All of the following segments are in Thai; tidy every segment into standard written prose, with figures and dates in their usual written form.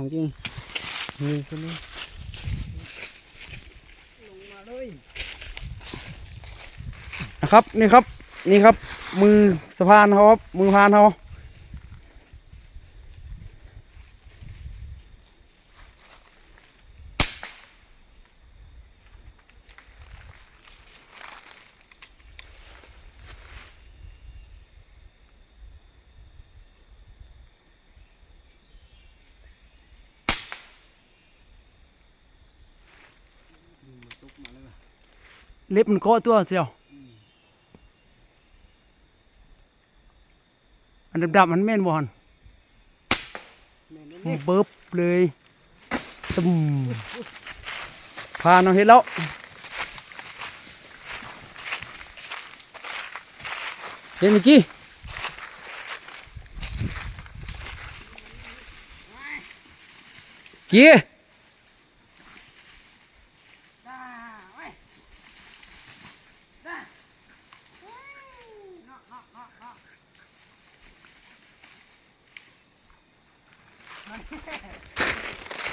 ของจริงนี่คนนี้ลงมาเลยนะครับนี่ครับนี่ครับมือสะพานเขาครับมือพานเขาเล็บมันเกาะตัวเสียวอันดำๆมันแม่นบอลเบิบเลยตึมพาเราเห็นแล้วเห็นเมื่อกี้กี้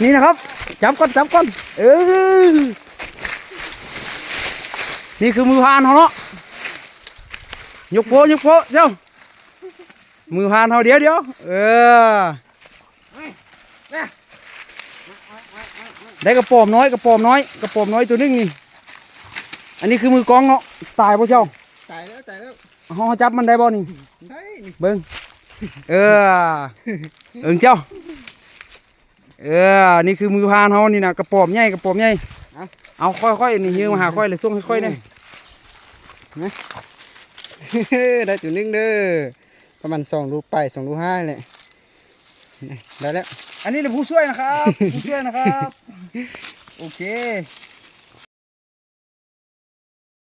นี่นะครับจับก่อนจับก่อนนี่คือมือพานเขาเนาะยกโพเจ้ามือพานเขาเดี๋ยวได้กระป๋อมน้อยตัวนึงนี่อันนี้คือมือกองเนาะตายป่ะเจ้าตายแล้วเขาจับมันได้บ่นี่ได้เบิ้งเจ้านี่คือมือพานเขานี่นะกระป๋อมใหญ่เอาค่อยๆนี่เฮียมาหาค่อยเลยส่งค่อยๆเนี่ยนะได้ตัวนึงเด้อประมาณ2 ลูกไป2 ลูก 5เลยได้แล้วอันนี้เป็นผู้ช่วยนะครับ โอเค